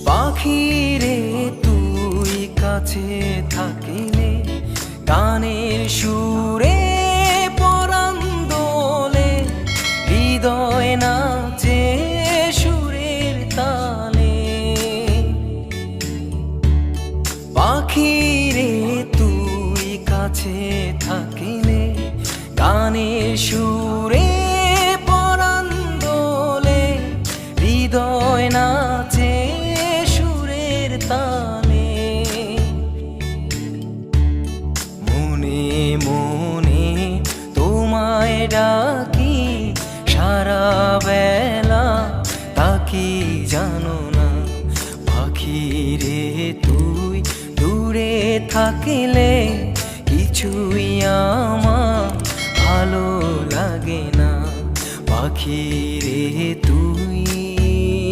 পাখি রে তুই কাছে থাকিলে গানের সুরে পরাণ দোলে, হৃদয় নাচে সুরের তালে। পাখি রে তুই কাছে থাকিলে গানের সুরে পরাণ দোলে, হৃদয় নাচে সুরের তালে। মনে মনে তোমায় ডাকি সারা বেলা, তাকি জানো না পাখি রে তুই দূরে থাকিলে কিছুই আমার ভালো লাগে না। পাখি রে